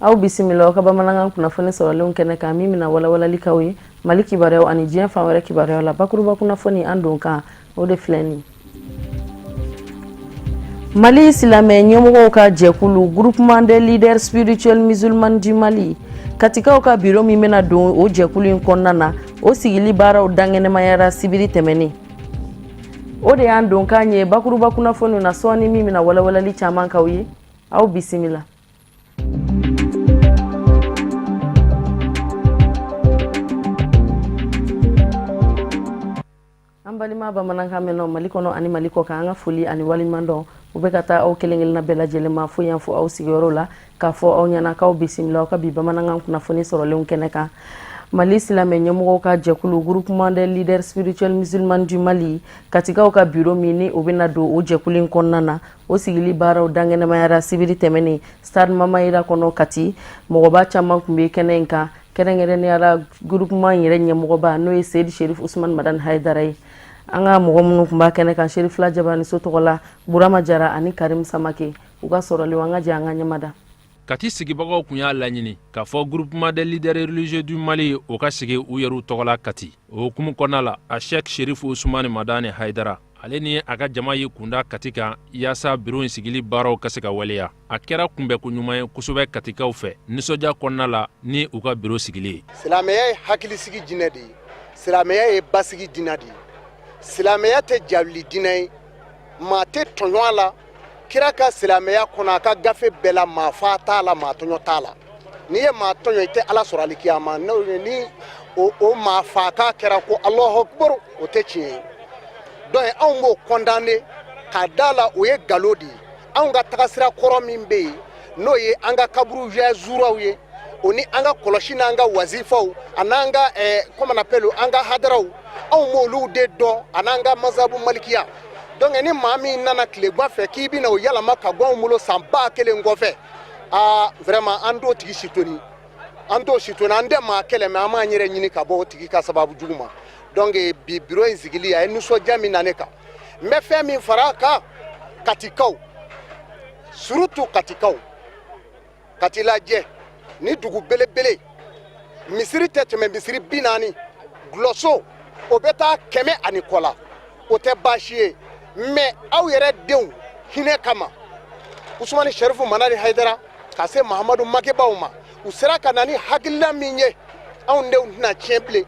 aw bisimila ka bamanankan kunnafoni sɔrɔlenw kɛnɛ kan min bɛna walawalalikanw ye Mali kibaruyaw ani diɲɛ fan wɛrɛ kibaruyaw la bakuruba kunnafoni an don kan o de filɛ nin Mali silamɛ ɲɛmɔgɔw ka jɛkulu Groupement des leaders spirituels musulmans du Mali katikaw ka bureau min bɛna don o jɛkulu in kɔnɔna na o sigili baaraw dangɛnɛmayara sibiri tɛmɛnen o de y'an don kan ye bakuruba kunnafoni na sɔɔni min bɛna walawalali caman k'aw ye aw bisimila an balima bamanankan mɛnnaw Mali kɔnɔ ani Mali kɔ kan an ka foli ani waliɲuman dɔn u bɛ ka taa aw kelen-kelenna bɛɛ lajɛlen ma fo yan fo aw sigiyɔrɔ la k'a fɔ aw ɲɛna k'aw bisimila aw ka bi bamanankan kunnafoni sɔrɔlenw kɛnɛ kan Mali silamɛ ɲɛmɔgɔw ka jɛkulu Groupement des leaders spirituels musulmans du Mali katikaw ka bureau min ni o bɛna don o jɛkulu in kɔnɔna na o sigili baaraw dangɛnɛmayara sibiri tɛmɛnen Stade Mamayira kɔnɔ Kati mɔgɔba caman tun bɛ kɛnɛ in kan kɛrɛnkɛrɛnneyala groupement in yɛrɛ ɲɛmɔgɔba n'o ye Seydi Cherif Ousmane Madani Haidara ye an ka mɔgɔ minnu tun b'a kɛnɛ kan Cherif Lajabani so tɔgɔ la Burama Jara ani Karim Samake u ka sɔrɔlenw an ka jɛ an ka ɲɛmada Kati sigibagaw kun y'a laɲini k'a fɔ Groupement des leaders religieux du Mali o ka sigi u yɛrɛw tɔgɔ la Kati o hukumu kɔnɔna la a Cheikh Cherif Ousmane Madani Haidara ale ni a ka jama y'i kunda Kati kan yaasa bureau in sigili baaraw ka se ka waleya a kɛra kunbɛko ɲuman ye kosɛbɛ katikaw fɛ nisɔndiya kɔnɔna la ni u ka bureau sigili ye silamɛya ye hakilisigi diinɛ de ye silamɛya ye basigi diinɛ de ye silamɛya tɛ jawuli diinɛ ye maa tɛ tɔɲɔ a la kira ka silamɛya kɔnɔ a ka gafe bɛɛ la maa fa t'a la maa tɔɲɔ t'a la n'i ye maa tɔɲɔ i tɛ ala sɔrɔ alikiyama n'o ye ni o maa fa k'a kɛra ko Alahu Akbar o tɛ tiɲɛ ye donc anw b'o condamné k'a da la o ye galo de ye anw ka tagasira kɔrɔ min bɛ yen n'o ye an ka kaburu zuraw ye o ni an ka kɔlɔsi n'an ka wazifaw an'an ka comment on appelle an ka hadaraw anw m'olu de dɔn an'an ka mazabu malikiya donc ni maa min nana tilegan fɛ k'i bɛna o yalama ka bɔ anw bolo san 1000 kɔfɛ vraiment an t'o tigi sitoni an t'o sitoni an tɛ maa kɛlɛ mais an b'an yɛrɛ ɲini ka bɔ o tigi ka sababu jugu ma donc bi bureau in sigili a ye nisɔndiya min na ne kan n bɛ fɛn min fara a kan katikaw surtout katikaw Kati lajɛ ni dugu belebele misiri tɛ tɛmɛ misiri 40 gulɔso o bɛ taa 100 ani kɔ la o tɛ baasi ye mais aw yɛrɛ denw hinɛ kama Ousmane Cherif Madani Haidara ka se Mahamadu Makebaw ma u sera ka na ni hakilina min ye anw denw tɛna tiɲɛ bilen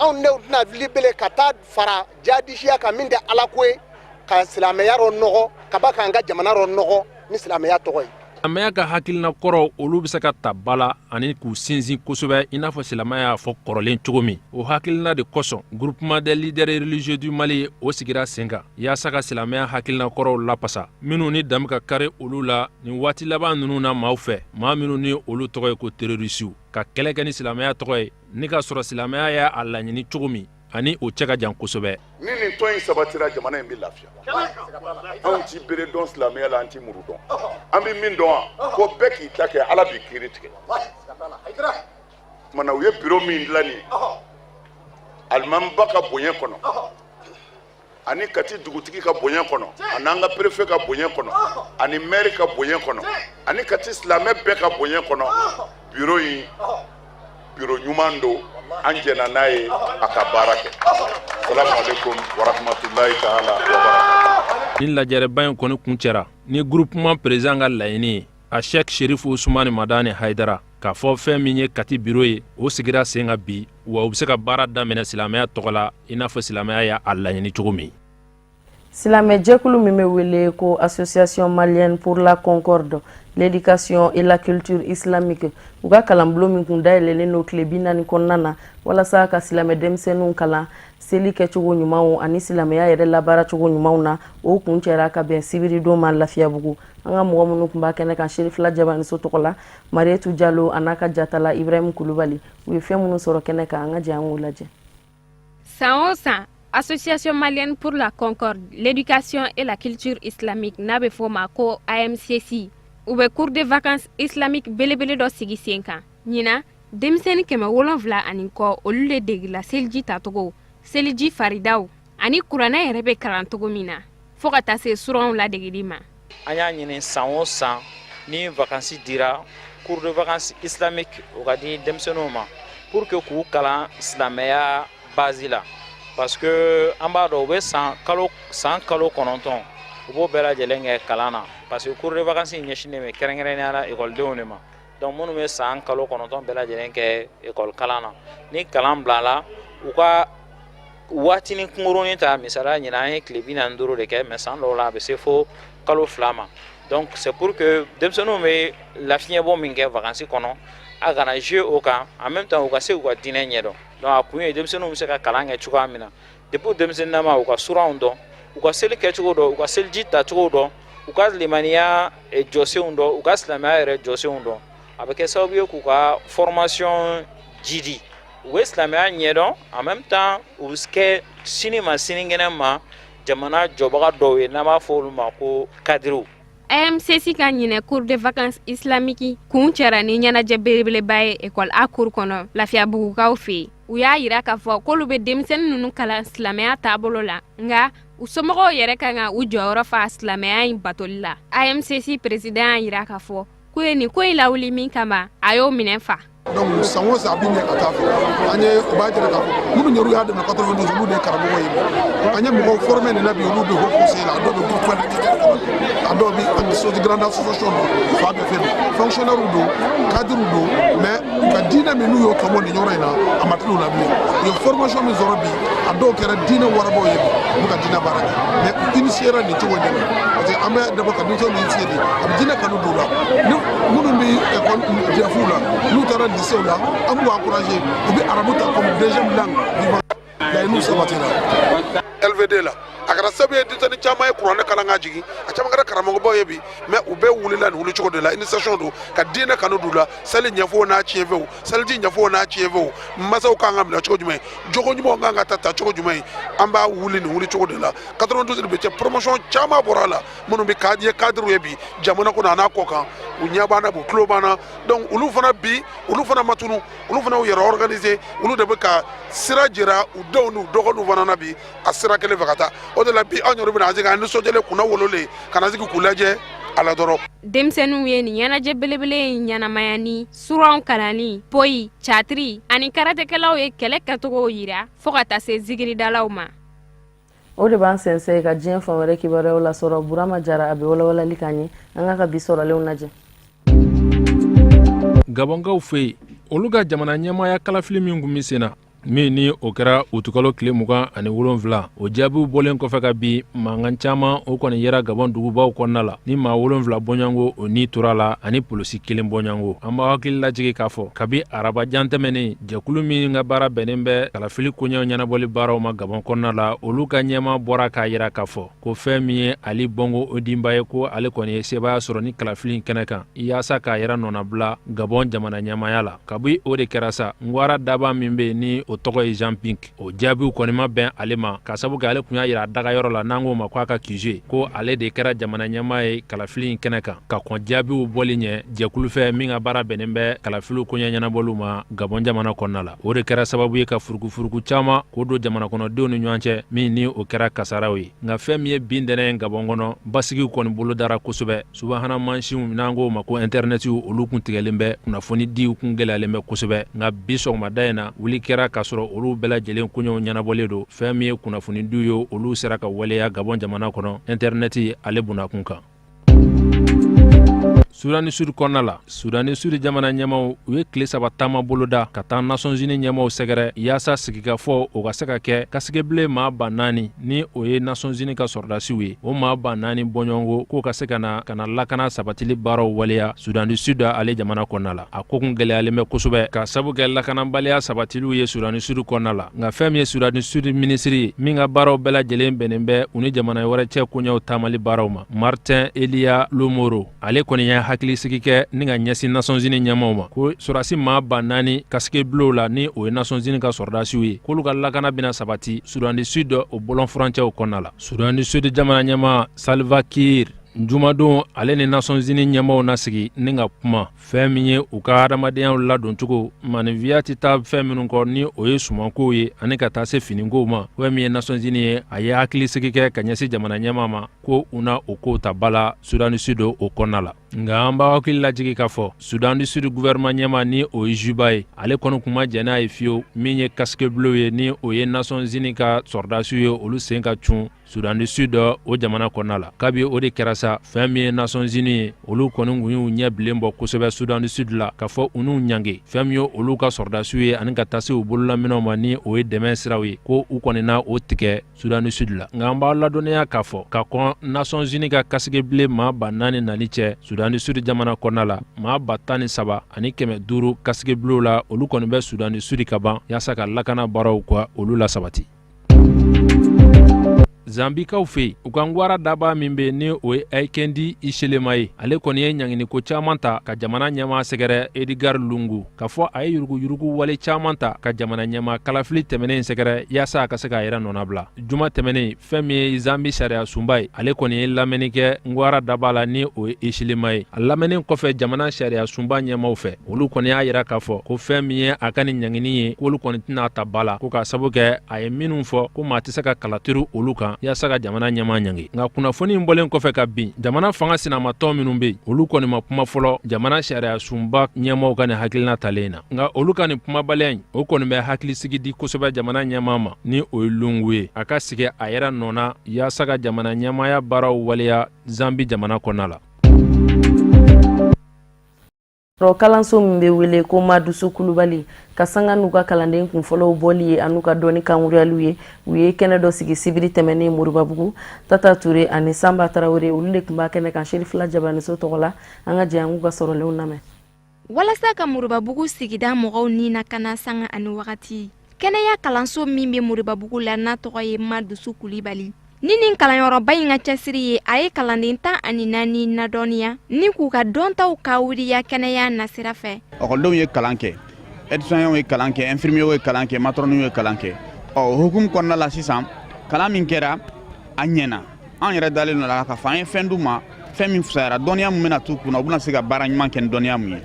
anw denw tɛna wuli bilen ka taa fara jadisiya kan min tɛ ala ko ye ka silamɛya rɔ nɔgɔ ka ba k'an ka jamana rɔ nɔgɔ ni silamɛya tɔgɔ ye silamɛya ka hakilina kɔrɔ olu bɛ se ka ta bala ani k'u sinsin kosɛbɛ i n'a fɔ silamɛya y'a fɔ kɔrɔlen cogo min o hakilina de kosɔn Groupement des leaders religieux du Mali o sigira sen kan yaasa ka silamɛya hakilina kɔrɔw lapasa minnu ni danbe ka kari olu la nin waati laban ninnu na maaw fɛ maa minnu ni olu tɔgɔ ye ko terrorisiw ka kɛlɛ kɛ ni silamɛya tɔgɔ ye ni ka sɔrɔ silamɛya y'a laɲini cogo min ani o cɛ ka jan kosɛbɛ ni nin tɔn in sabatira jamana in bɛ lafiya anw ti bere dɔn silamɛya la an ti muru dɔn an bɛ min dɔn ko bɛɛ k'i ta kɛ ala b'i kiiri tigɛ mana u ye bureau min dilan nin alimamiba ka bonya kɔnɔ ani Kati dugutigi ka bonya kɔnɔ ani an ka préfet ka bonya kɔnɔ ani maire ka bonya kɔnɔ ani Kati silamɛ bɛɛ ka bonya kɔnɔ bureau in bureau ɲuman don an jɛna n'a ye a ka baara kɛ salamu alaikum wa rahmatulahi ta'ala wa barakatuh ni lajɛrɛba in kɔni kun cɛra ni groupement président ka laɲini ye a Cheikh Cherif Ousmane Madani Haidara k'a fɔ fɛn min ye Kati bureau ye o sigira sen kan bi wa u bɛ se ka baara daminɛ silamɛya tɔgɔ la i n'a fɔ silamɛya y'a laɲini cogo min silamɛ jɛkulu min bɛ wele ko Association malienne pour la concorde l'éducation et la culture islamique u ka kalanbulon min kun dayɛlɛlen don tile 40 kɔnɔna na walasa ka silamɛ denmisɛnninw kalan seli kɛcogo ɲumanw ani silamɛya yɛrɛ labaara cogo ɲumanw na o kun cɛra ka bɛn sibiri don ma Lafiyabugu an ka mɔgɔ minnu kun b'a kɛnɛ kan Cherif Lajabani so tɔgɔ la Marietu Jalo a n'a ka jatala Ibrahim Kulubali u ye fɛn minnu sɔrɔ kɛnɛ kan an ka jɛ an k'o lajɛ san o san Association malienne pour la concorde l'éducation et la culture islamique n'a bɛ fɔ ma ko AMCC u bɛ cours de vacances islamique belebele dɔ sigi sen kan ɲina denmisɛnnin 7 ani kɔ olu de degila seliji tacogo seliji faridaw ani kuranɛ yɛrɛ bɛ kalan cogo min na fo ka taa se suranw ladegeli ma an y'a ɲini san o san ni vacances dira cours de vacances islamique o ka di denmisɛnninw ma pour que k'u kalan silamɛya base la parce que an b'a dɔn u bɛ san kalo 9 u b'o bɛɛ lajɛlen kɛ kalan na parce que cours de vacances ɲɛsinnen bɛ kɛrɛnkɛrɛnnenya la ekɔlidenw de ma donc minnu bɛ san kalo 9 bɛɛ lajɛlen kɛ ekɔli kalan na ni kalan bilala u ka waatinin kunkurunin ta misaliya ɲinan an ye tile 45 de kɛ mais san dɔw la a bɛ se fo kalo 2 ma donc c'est pour que denmisɛnninw bɛ lafiɲɛbɔ min kɛ vacances kɔnɔ a kana jouer o kan en même temps u ka se k'u ka diinɛ ɲɛdɔn donc a kun ye denmisɛnninw bɛ se ka kalan kɛ cogoya min na depuis denmisɛnninnama u ka suranw dɔn u ka seli kɛcogo dɔn u ka seliji tacogo dɔn u ka limaniya jɔsenw dɔn u ka silamɛya yɛrɛ jɔsenw dɔn a bɛ kɛ sababu ye k'u ka formation jidi u bɛ silamɛya ɲɛdɔn en même temps u bɛ kɛ sini ma sinikɛnɛ ma jamana jɔbaga dɔw ye n'an b'a fɔ olu ma ko cadrew. AMCC ka ɲinɛ cours de vacances islamique kun cɛra ni ɲɛnajɛ belebeleba ye école A cours kɔnɔ Lafiyabugukaw fɛ yen u y'a yira k'a fɔ k'olu bɛ denmisɛnnin ninnu kalan silamɛya taabolo la nka u somɔgɔw yɛrɛ kan ka u jɔyɔrɔ fa silamɛya in batoli la. AMCC président y'a yira k'a fɔ k'u ye nin ko in lawuli min kama a y'o minɛ fa. Donc san o san a bɛ ɲɛ ka taa fɛ an ye u b'a jira k'a fɔ minnu yɛrɛ y'a dɛmɛ 92 olu de ye karamɔgɔ ye an ye mɔgɔw formé nin na bi olu bɛ haut conseil la a dɔw bɛ groupe politique a dɔw bɛ administration grande association don fa bɛɛ fɛ don fonctionnaire don cadre don mais u ka diinɛ min n'u y'o tɔmɔ nin yɔrɔ in na a ma tila u la bilen u ye formation min sɔrɔ bi a dɔw kɛra diinɛ warabaw ye u ka diinɛ baara kɛ mais u initiera nin cogo in de la parce que an bɛ d'abord ka denmisɛnninw initier de a bɛ diinɛ kanu don la ni minnu bɛ école jɛfu la n'u taara lycée la an b'u encourager u bɛ arabu ta comme deuxième langue vivante laɲiniw sabatira LVD la a kɛra sababu ye denmisɛnnin caman ye kuranɛ kalan ka jigin a caman kɛra karamɔgɔbaw ye bi mais u bɛɛ wulila nin wuli cogo de la initiation don ka diinɛ kanu d'u la seli ɲɛfɔw n'a tiɲɛfɛw seliji ɲɛfɔw n'a tiɲɛfɛw masaw kan ka minɛ cogo jumɛn jogo ɲumanw kan ka ta cogo jumɛn an b'a wuli nin wuli cogo de la 92 bɛ cɛ promotion caman bɔra a la minnu bɛ ye cadre ye bi jamana kɔnɔ a n'a kɔ kan u ɲɛ b'an na u tulo b'an na donc olu fana bi olu fana ma tunu olu fana y'u yɛrɛ organiser olu de bɛ ka sira jira u denw n'u dɔgɔninw fana na bi a sira kelen fɛ ka taa o de la bi an yɛrɛ bɛna an se k'an nisɔndiyalen kunna wololen ka na sigi k'u lajɛ a la dɔrɔn. Denmisɛnninw ye nin ɲɛnajɛ belebele in ɲɛnamaya ni suranw kalanni poyi catiri ani karatekɛlaw ye kɛlɛ kɛcogow yira fɔɔ ka taa se zikiridalaw ma. O de b'an sɛnsɛn ka diɲɛ fan wɛrɛ kibaruyaw lasɔrɔ Burama Jara a bɛ walawalali k'an ye an ka bi sɔrɔlenw lajɛ. Gabonkaw fɛ yen olu ka jamana ɲɛmaaya kalafili min kun bɛ sen na min ni o kɛra utukalo tile 27 o jaabiw bɔlen kɔfɛ ka bi mankan caman o kɔni yɛra Gabon dugubaw kɔnɔna la ni maa 7 bɔɲɔngo o ni tora la ani polisi 1 bɔɲɔngo an b'a hakili lajigi k'a fɔ kabi araba jan tɛmɛnen jɛkulu min ka baara bɛnnen bɛ kalafili koɲɛw ɲɛnabɔli baaraw ma Gabon kɔnɔna la olu ka ɲɛma bɔra k'a yira k'a fɔ ko fɛn min ye Ali Bongo Odimba ye ko ale kɔni ye sebaya sɔrɔ ni kalafili kɛnɛ kan yaasa k'a yɛrɛ nɔnabila Gabon jamana ɲɛmaya la kabi o de kɛra sa ngwara daba min bɛ ni o tɔgɔ ye Jean Pink o jaabiw kɔni ma bɛn ale ma ka sabu kɛ ale kun y'a yira dagayɔrɔ la n'an ko ma ko a ka QG ko ale de kɛra jamana ɲɛmaa ye kalafili kɛnɛ kan ka kɔn jaabiw bɔli ɲɛ jɛkulu fɛ min ka baara bɛnnen bɛ kalafiliw koɲɛ ɲɛnabɔliw ma Gabon jamana kɔnɔna la o de kɛra sababu ye ka furukufuruku caman k'o don jamana kɔnɔdenw ni ɲɔgɔn cɛ min ni o kɛra kasaraw ye nka fɛn min ye bin dɛnɛ Gabon kɔnɔ basigiw kɔni bolo dara kosɛbɛ subahana mansinw n'an ko ma ko internetiw olu kun tigɛlen bɛ kunnafoni diw kun gɛlɛyalen bɛ kosɛbɛ nka bi sɔgɔmada in na wuli kɛra k'a sɔrɔ olu bɛɛ lajɛlen koɲɛw ɲɛnabɔlen don fɛn min ye kunnafoni diw ye olu sera ka waleya Gabon jamana kɔnɔ interneti ale bunakun kan. Sudani Sud kɔnɔna la Sudani Sud jamana ɲɛmaw u ye tile 3 taama boloda ka taa Nations Unies ɲɛmaw sɛgɛrɛ yaasa sigikafɔ o ka se ka kɛ kasigebilen maa 4,000 ni o ye Nations Unies ka sɔrdasiw ye o maa 4,000 bɔɲɔngo k'o ka se ka na lakana sabatili baaraw waleya Sudani Sud ale jamana kɔnɔna la a ko kun gɛlɛyalen bɛ kosɛbɛ ka sabu kɛ lakanabaliya sabatiliw ye Sudani Sud kɔnɔna la nka fɛn min ye Sudani Sud minisiri min ka baaraw bɛɛ lajɛlen bɛnnen bɛ u ni jamana wɛrɛ cɛ koɲɛw taamali baaraw ma Martin Elia Lomoro ale kɔni ye hakili sigi kɛ ni ka ɲɛsin Nations Unies ɲɛmaw ma ko sɔrasi maa 4,000 kasigebilenw la ni o ye Nations Unies ka sɔrdasiw ye k'olu ka lakana bɛna sabati Sudani Sud o bɔlɔn furancɛw kɔnɔna la Sudani Sud jamana ɲɛma Salva Kiir jumadon ale ni Nations Unies ɲɛmaw na sigi ni ka kuma fɛn min ye u ka adamadenyaw ladon cogo maniviya tɛ taa fɛn minnu kɔ ni o ye sumankow ye ani ka taa se finikow ma fɛn min ye Nations Unies ye a ye hakili sigi kɛ ka ɲɛsin jamana ɲɛma ma ko u na o kow ta bala Sudani Sud o kɔnɔna la nga an b'a hakili lajigi k'a fɔ Sudan du Sud gouvernement ɲɛma ni o ye Juba ye ale kɔni kuma jɛn'a ye fiyewu min ye casque bleu ye ni o ye Nations Unies ka sɔrdasiw ye olu sen ka cun Sudan du Sud o jamana kɔnɔna la kabi o de kɛra sa fɛn min ye Nations Unies ye olu kɔni kun y'u ɲɛ bilen bɔ kosɛbɛ Sudan du Sud la k'a fɔ u n'u ɲange fɛn min ye olu ka sɔrdasiw ye ani ka taa se u bololaminɛw ma ni o ye dɛmɛ siraw ye ko u kɔni na o tigɛ Sudan du Sud la nga an b'a ladɔnniya k'a fɔ ka kɔn Nations Unies ka kasige bilen maa ba 4 nali cɛ Sudan du Sud jamana kɔnɔna la maa ba 13 ani 500 kasige bilew la olu kɔni bɛ Sudan du Sud ka ban yaasa ka lakana baaraw ka olu la sabati. Zambikaw fe u ka ngwara daba min be ni o ye Aikendi Ishelema ye ale kɔni ye ɲangini ko caman ta ka jamana ɲɛma sɛgɛrɛ Edgar Lungu ka fɔ a ye yurugu wale caman ta ka jamana ɲɛma kalafili tɛmɛnen sɛgɛrɛ yaasa a ka se k'a yɛrɛ nɔna bila juma tɛmɛnen fɛn min ye Zambi sariya sunba ye ale kɔni ye lamɛnni kɛ ngwara daba la ni o ye Ishelema ye a lamɛnnin kɔfɛ jamana sariya sunba ɲɛmaw fɛ olu kɔni y'a yira k'a fɔ ko fɛn min ye a ka ni ɲangini ye k'olu kɔni tɛna ta ba la ko k'a sabu kɛ a ye minnu fɔ ko maa tɛ se ka kalaturu olu kan yaasa ka jamana ɲɛma ɲangi nka kunnafoni in bɔlen kɔfɛ ka bin jamana fanga sinamatɔ minnu be olu kɔni ma kuma fɔlɔ jamana sariya sunba ɲɛmaw ka ni hakilina talen na nka olu ka ni kumabaliya o kɔni bɛ hakilisigi di kosɛbɛ jamana ɲɛma ma ni o ye Lungu ye a ka sigi a yɛrɛ nɔna yaasa ka jamana ɲɛmaya baaraw waleya Zambi jamana kɔnɔna la. Kalanso min bɛ wele ko Madusu Kulubali ka sanga n'u ka kalanden kunfɔlɔw bɔli ye an'u ka dɔnni kanwuriyaliw ye u ye kɛnɛ dɔ sigi sibiri tɛmɛnen Moribabugu Tata Ture ani Samba Tarawele olu de tun b'a kɛnɛ kan Sherifila Jabaniso tɔgɔ la an ka jɛ an k'u ka sɔrɔlenw lamɛn. Walasa ka Moribabugu sigida mɔgɔw ni na kana sanga ani wagati kɛnɛya kalanso min bɛ Moribabugu la n'a tɔgɔ ye Madusu Kulubali ni nin kalanyɔrɔba in ka cɛsiri ye a ye kalanden 14 nadɔnniya ni k'u ka dɔntaw ka wuriya kɛnɛya nasira fɛ. Ɔkɔlidenw ye kalan kɛ, aides-soignants ye kalan kɛ, infirmiers ye kalan kɛ, matroniw ye kalan kɛ. O hukumu kɔnɔna la sisan kalan min kɛra a ɲɛna an yɛrɛ dalen nɔ la ka fɔ an ye fɛn d'u ma fɛn min fisayara dɔnniya min bɛna t'u kunna u bɛna se ka baara ɲuman kɛ ni dɔnniya min ye.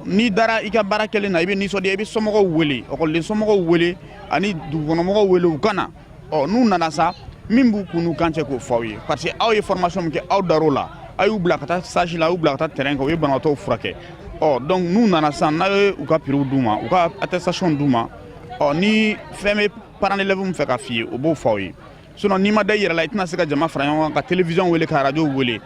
N'i dara i ka baara kɛlen na i bɛ nisɔndiya i bɛ somɔgɔw wele ɔkɔliden somɔgɔw wele ani dugukɔnɔmɔgɔw wele u ka na n'u nana sa min b'u kun n'u kan cɛ k'o fɔ aw ye parce que aw ye formation min kɛ aw dar'o la a y'u bila ka taa stage la a y'u bila ka taa terrain kan u ye banabaatɔw furakɛ donc n'u nana sisan n'a ye u ka prix d'u ma u ka attestation d'u ma ni fɛn bɛ parent d'élève min fɛ ka f'i ye o b'o fɔ aw ye sinon n'i ma da i yɛrɛ la i tɛna se ka jama fara ɲɔgɔn kan ka télévision wele ka radio wele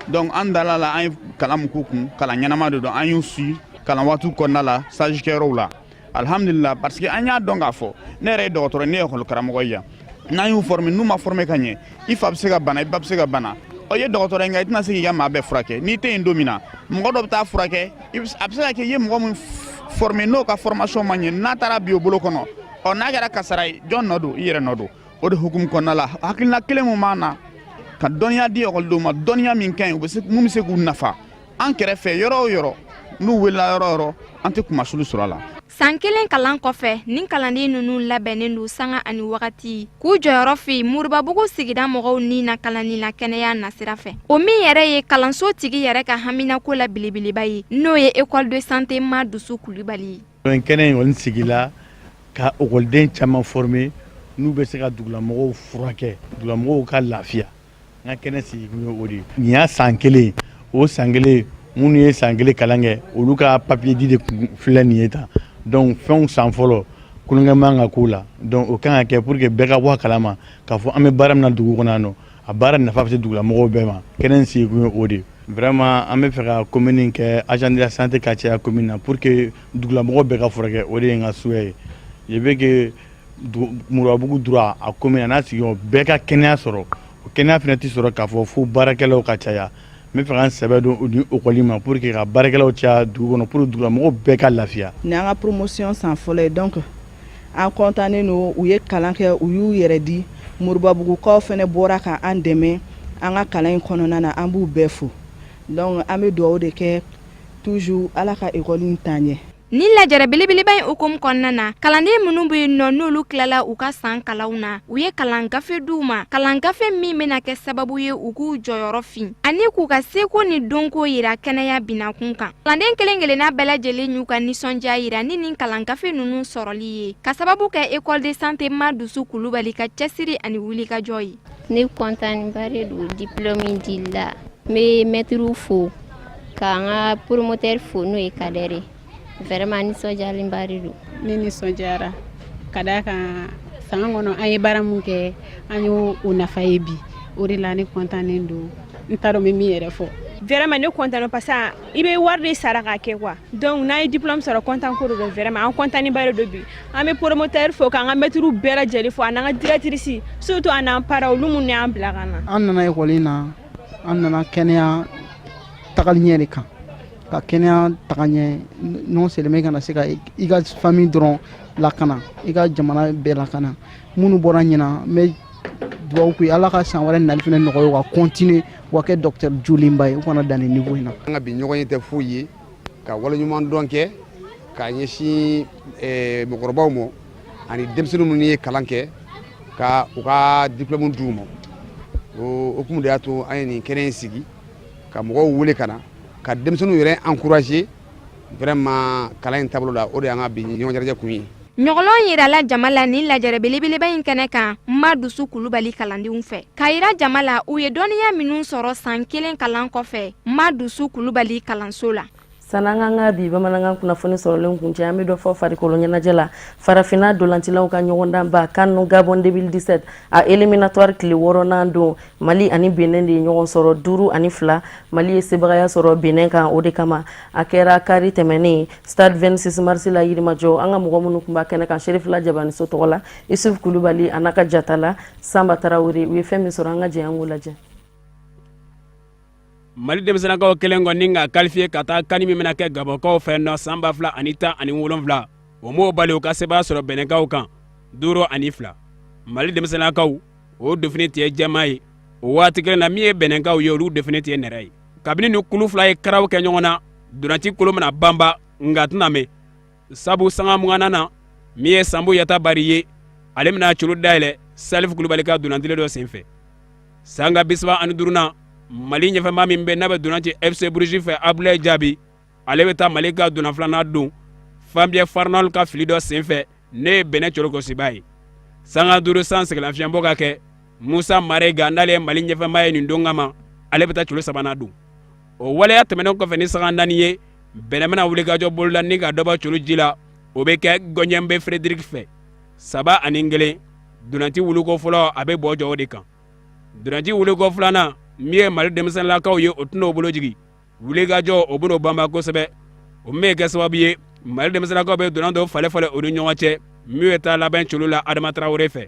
donc an dala la an ye kalan min k'u kun kalan ɲɛnama de don an y'u suit kalan waatiw kɔnɔna la stage kɛyɔrɔw la alhamdulillah parce que an y'a dɔn k'a fɔ ne yɛrɛ ye dɔgɔtɔrɔ ne ye école karamɔgɔ ye yan n'an y'u former n'u ma former ka ɲɛ i fa bɛ se ka bana i ba bɛ se ka bana i ye dɔgɔtɔrɔ ye nka i tɛna se k'i ka maa bɛɛ furakɛ n'i tɛ yen don min na mɔgɔ dɔ bɛ taa furakɛ a bɛ se ka kɛ i ye mɔgɔ min former n'o ka formation ma ɲɛ n'a taara bi o bolo kɔnɔ n'a kɛra kasara ye jɔn nɔ don i yɛrɛ nɔ don o de hukumu kɔnɔna la hakilina kelen min b'an na ka dɔnniya di ekɔlidenw ma dɔnniya min ka ɲi mun bɛ se k'u nafa an kɛrɛfɛ yɔrɔ o yɔrɔ n'u welela yɔrɔ o yɔrɔ an tɛ kumasulu sɔrɔ a la. San kelen kalan kɔfɛ nin kalanden ninnu labɛnnen don sanga ani wagati k'u jɔyɔrɔ fi Moribabugu sigida mɔgɔw ni na kalanni la kɛnɛya nasira fɛ o min yɛrɛ ye kalanso tigi yɛrɛ ka haminako la belebeleba ye n'o ye école de santé Madusu Kulubali ye. Kɛnɛ in kɔni sigila ka ekɔliden caman former n'u bɛ se ka dugulamɔgɔw furakɛ dugulamɔgɔw ka lafiya n ka kɛnɛ sigi kun ye o de ye nin y'a san kelen o san kelen minnu ye san kelen kalan kɛ olu ka papier di de filɛ nin ye tan donc fɛnw san fɔlɔ kulonkɛ man ka k'u la donc o kan ka kɛ pour que bɛɛ ka bɔ a kalama k'a fɔ an bɛ baara min na dugu kɔnɔ yan nɔ a baara nafa bɛ se dugulamɔgɔw bɛɛ ma kɛnɛ sigi kun ye o de ye vraiment an bɛ fɛ ka commune kɛ agent de la santé ka caya commune na pour que dugulamɔgɔw bɛɛ ka furakɛ o de ye n ka souhait ye je veux que Moribabugu droit a commune n'a sigiyɔrɔ bɛɛ ka kɛnɛya sɔrɔ o kɛnɛya fana tɛ sɔrɔ k'a fɔ fo baarakɛlaw ka caya n bɛ fɛ ka n sɛbɛ don o ni école ma pour que ka baarakɛlaw caya dugu kɔnɔ pour que dugulamɔgɔw bɛɛ ka lafiya. Ni an ka promotion san fɔlɔ ye donc an content don u ye kalan kɛ u y'u yɛrɛ di Moribabugukaw fana bɔra ka an dɛmɛ an ka kalan in kɔnɔna na an b'u bɛɛ fo donc an bɛ dugawu de kɛ toujours ala ka école in taa ɲɛ. Ni lajɛrɛ belebeleba in hukumu kɔnɔna na kalanden minnu bɛ yen nɔ n'olu tilala u ka san kalanw na u ye kalan gafe d'u ma kalan gafe min bɛna kɛ sababu ye u k'u jɔyɔrɔ fin ani k'u ka seko ni dɔnko yira kɛnɛya binakun kan kalanden kelen kelenna bɛɛ lajɛlen y'u ka nisɔndiya yira ni nin kalan gafe ninnu sɔrɔli ye ka sababu kɛ école de santé Madusu Kulubali ka cɛsiri ani wulikajɔ ye. Ne content bari do diplôme dila me maître fo ka nga promoteur fo no e kadere vraiment ni sojali mbaridu ni sojara kada ka sanga ngono ay baramu ke anyu unafa ebi ori la ni kontanen do ntaro mi yere fo vraiment ne content parce que ibe warde saraka ke quoi donc na diplôme sera content ko do vraiment en content ni bare do bi ame promoteur fo ka nga metru bela jeli fo na directrice surtout ana para lu mun ne am blagana annana ekolina annana kenya tagal nyeri kan ka kenya taganya non c'est le mec na sika iga famille dron lakana iga jamana be lakana munu bora nyina mais do ko ala ka san wala nalfina no ko continuer wa ke docteur Julimbay ko na dane niveau ina nga bi ñogo ñete fuyi ka wala ñu man donké ka ñeshi mo gorbaw mo ani demsenu mu ni kalanke ka uka diplôme dumo o kum de ato ayni kenen sigi ka mo wule kana ka demsenu yere encourager vraiment kala tableau la o de nga bi ñogo jarja kuyi ɲɔgɔlɔn yirala jama la nin lajɛrɛ belebeleba in kɛnɛ kan ma dusu kulubali kalandenw fɛ ka yira jama la u ye dɔnniya minnu sɔrɔ san 1 kalan kɔfɛ ma dusu kulubali kalanso la sananga nga bi bamanangan kunnafoni sɔrɔlen kuncɛ an bɛ dɔ fɔ farikolo ɲɛnajɛ la farafina dolantilaw ka ɲɔgɔndan ba kanu Gabon 2017 a éliminatoire tile 6nan don Mali ani Benin de ye ɲɔgɔn sɔrɔ 5-2 Mali ye sebagaya sɔrɔ Benin kan o de kama a kɛra kari tɛmɛnen stade 26 mars la Yirimajɔ an ka mɔgɔ minnu tun b'a kɛnɛ kan Sherifila Jabaniso tɔgɔ la Isuf Kulubali a n'a ka jata la Samba Tarawele u ye fɛn min sɔrɔ an ka jɛ an k'o lajɛ. Mali denmisɛnnakaw kelen kɔni ka qualifié ka taa kani min bɛna kɛ Gabonkaw fɛ nɔ san 2017 o m'o bali u ka sebaya sɔrɔ Bɛnɛkaw kan 5-2 Mali denmisɛnnakaw o defini tɛ jɛma ye o waati kelen na min ye Bɛnɛkaw ye olu defini tɛ nɛrɛ ye kabini ni kulu fila ye karaw kɛ ɲɔgɔn na donanci kolo bɛna banba nka tɛna mɛn sabu sanga 20nan na min ye Sambu Yata Bari ye ale bɛna colo dayɛlɛ Salif Kulubali ka donantile dɔ senfɛ sanga 35nan Mali ɲɛfɛma min bɛ n'a bɛ donanci FC Bourgi fɛ Abdoulaye Diaby ale bɛ taa Mali ka donna filanan don Fambiyɛ Farnal ka fili dɔ senfɛ ne ye Bɛnɛ Cɔrɔkɔsiba ye sanga 5 san sɛgɛnlafiɲɛbɔ ka kɛ Musa Marega n'ale ye Mali ɲɛfɛma ye nin don kama ale bɛ taa colo 3nan don o waleya tɛmɛnen kɔfɛ ni sanga 4 ye Bɛnɛ bɛna wulikajɔ boloda ni ka dɔ bɔ colo ji la o bɛ kɛ Gɔɲɛnbe Frédéric fɛ 3-1 donanci wuliko fɔlɔ a bɛ bɔ jɔ o de kan donanci wuliko filanan min ye Mali denmisɛnnakaw ye o tɛna o bolo jigi wulikajɔ o bɛna o banba kosɛbɛ o min kɛ sababu ye Mali denmisɛnnakaw bɛ donan dɔ falen o ni ɲɔgɔn cɛ min bɛ taa labɛn colo la Adama Traoré fɛ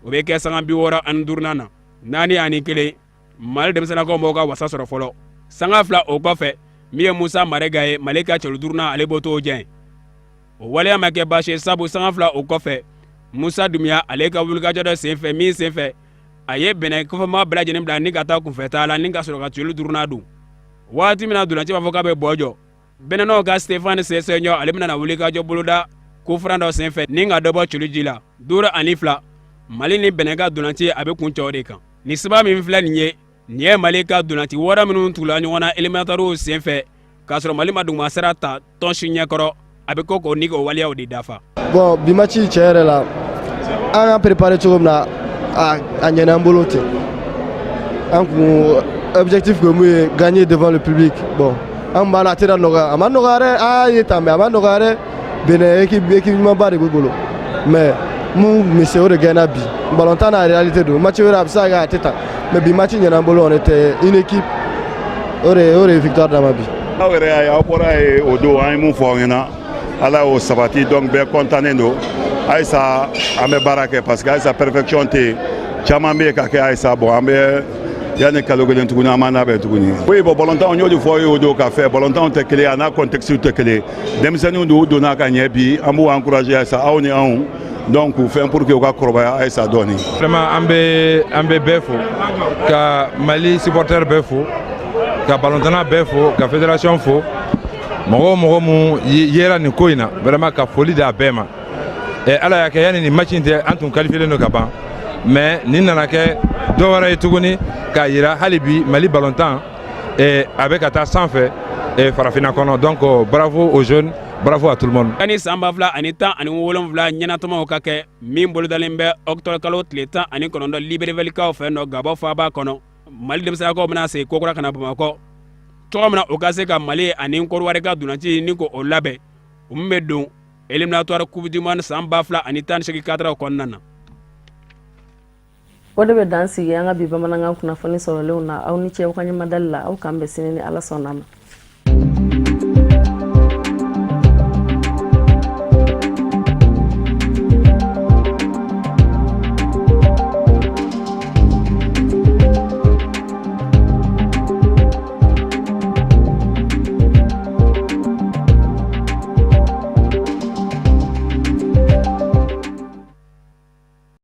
o bɛ kɛ sanga 65 na 4-1 Mali denmisɛnnakaw m'o ka wasa sɔrɔ fɔlɔ sanga 2 o kɔfɛ min ye Musa Marega ye Mali ka colo 5nan ale b'o t'o jɛn o waleya ma kɛ baasi ye sabu sanga 2 o kɔfɛ Musa Dumbuya ale ka wulikajɔ dɔ senfɛ min senfɛ a ye Bɛnɛ kɔfɛma bɛɛ lajɛlen bila ni ka taa kunfɛtaa la ni ka sɔrɔ ka colo 5nan don waati min na dolanci b'a fɔ k'a bɛ bɔ jɔ Bɛnɛnaw ka Stéphane Sessegnɔ ale bɛna wulikajɔ boloda kofuran dɔ senfɛ ni ka dɔ bɔ colo ji la 5-2 Mali ni Bɛnɛ ka dolanci a bɛ kun cɛ o de kan ni seba min filɛ nin ye Mali ka dolanci wɔɔrɔ minnu tugula ɲɔgɔn na éliminatoires senfɛ k'a sɔrɔ Mali ma duguma sera ta tɔnsi ɲɛkɔrɔ a bɛ ko k'o ni k'o waleyaw de dafa. Bon bi match cɛ yɛrɛ la an y'a préparé cogo min na a ɲɛna an bolo ten an kun objectif que mun ye gagner devant le public bon an b'a la a tɛ nɔgɔya a ma nɔgɔya dɛ a ye tan mɛ a ma nɔgɔya dɛ Benin équipe ɲumanba de b'u bolo mais mun mise o de gagner bi ballon tan na réalité don match wɛrɛ a bɛ se ka kɛ a tɛ tan mais bi match ɲɛna an bolo on était une équipe o de ye victoire d'an ma bi. aw yɛrɛ y'a ye aw bɔra ye o don an ye mun fɔ aw ɲɛna ala y'o sabati donc bɛɛ contannen don ayisa an bɛ baara kɛ parce que ayisa perfection tɛ yen caman bɛ yen ka kɛ ayisa bon an bɛ yanni kalo kelen tuguni an b'an labɛn tuguni. oui bon ballontan y'o de fɔ ye o don ka fɛ ballontanw tɛ kelen a n'a contexte tɛ kelen denmisɛnninw don u donna ka ɲɛ bi an b'u encourager ayisa aw ni anw donc u fɛn pour que u ka kɔrɔbaya ayisa dɔɔni. vraiment an bɛ bɛɛ fo ka Mali supporter bɛɛ fo ka ballontanna bɛɛ fo ka fédération fo mɔgɔ mun yera nin ko in na vraiment ka foli d'a bɛɛ ma. Ala y'a kɛ yanni nin match in tɛ an tun qualifié don ka ban mais nin nana kɛ dɔ wɛrɛ ye tuguni k'a yira hali bi Mali ballontan a bɛ ka taa sanfɛ farafinna kɔnɔ donc bravo aux jeunes bravo à tout le monde. Ani san 2017 ɲɛnatɔmaw ka kɛ min bolodalen bɛ octobre kalo tile 19 Libreville kaw fɛ nɔ Gabon faaba kɔnɔ Mali denmisɛnnakaw bɛna segin kokura ka na Bamakɔ cogo min na o ka se ka Mali ani Côte ka dunanci ni ko o labɛn o min bɛ don éliminatoire coupe du monde san 2018 kɔnɔna na. O de bɛ dan sigi an ka bi bamanankan kunnafoni sɔrɔlenw na aw ni cɛ aw ka ɲɛmadali la aw k'an bɛn sini ni Ala sɔnna ma.